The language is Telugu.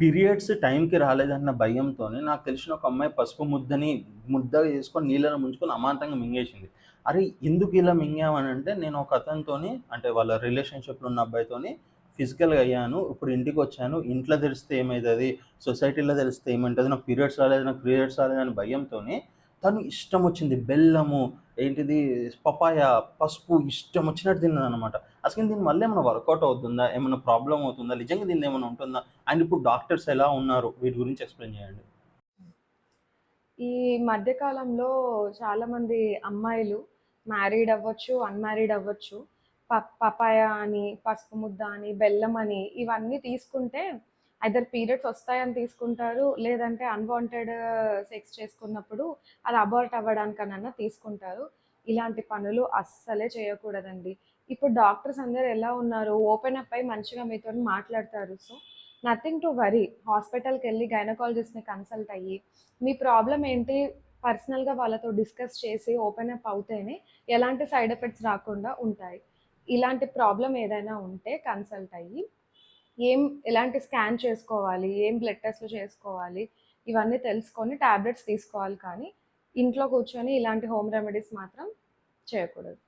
పీరియడ్స్ టైంకి రాలేదన్న భయంతోని నాకు తెలిసిన ఒక అమ్మాయి పసుపు ముద్దగా చేసుకొని నీళ్ళలో ముంచుకొని అమాంతంగా మింగేసింది. అరే! ఎందుకు ఇలా మింగావనంటే నేను ఒక అతనితోని అంటే వాళ్ళ రిలేషన్‌షిప్‌లో ఉన్న అబ్బాయితోని ఫిజికల్‌గా అయ్యాను. ఇప్పుడు ఇంటికొచ్చాను. ఇంట్లో తెలిస్తే ఏమైతది? సొసైటీలో తెలిస్తే ఏమంటది? నాకు పీరియడ్స్ రాలేదని భయంతోని తను ఇష్టం వచ్చింది బెల్లము, ఏంటిది పపాయ, పసుపు ఇష్టం వచ్చినట్టు తిన్నదనమాట. అసలు దీని వల్ల ఏమైనా వర్కౌట్ అవుతుందా? ఏమన్నా ప్రాబ్లమ్ అవుతుందా? నిజంగా దీనిలో ఏమైనా ఉంటుందా? అండ్ ఇప్పుడు డాక్టర్స్ ఎలా ఉన్నారు? వీటి గురించి ఎక్స్‌ప్లెయిన్ చేయండి. ఈ మధ్య కాలంలో చాలామంది అమ్మాయిలు మ్యారీడ్ అవ్వచ్చు, అన్‌మ్యారీడ్ అవ్వచ్చు. పపాయ అని, పసుపు ముద్ద అని, బెల్లం అని ఇవన్నీ తీసుకుంటే ఐదర్ పీరియడ్స్ వస్తాయని తీసుకుంటారు. లేదంటే అన్‌వాంటెడ్ సెక్స్ చేసుకున్నప్పుడు అది అబార్ట్ అవ్వడానికనన్నా తీసుకుంటారు. ఇలాంటి పనులు అస్సలే చేయకూడదండి. ఇప్పుడు డాక్టర్స్ అందరూ ఎలా ఉన్నారు, ఓపెన్ అప్ అయ్యి మంచిగా మీతోని మాట్లాడతారు. So, nothing to worry. హాస్పిటల్‌కెళ్ళి గైనకాలజిస్ట్‌ని కన్సల్ట్ అయ్యి మీ ప్రాబ్లమ్ ఏంటి? పర్సనల్‌గా వాళ్ళతో డిస్కస్ చేసి ఓపెన్ అప్ అవుతేనే ఎలాంటి సైడ్ ఎఫెక్ట్స్ రాకుండా ఉంటాయి. ఇలాంటి ప్రాబ్లమ్ ఏదైనా ఉంటే కన్సల్ట్ అయ్యి, ఎలాంటి స్కాన్ చేసుకోవాలి, ఏం బ్లడ్ టెస్ట్‌లు చేసుకోవాలి, ఇవన్నీ తెలుసుకొని టాబ్లెట్స్ తీసుకోవాలి కానీ, ఇంట్లో కూర్చొని ఇలాంటి హోమ్ రెమెడీస్ మాత్రం చేయకూడదు.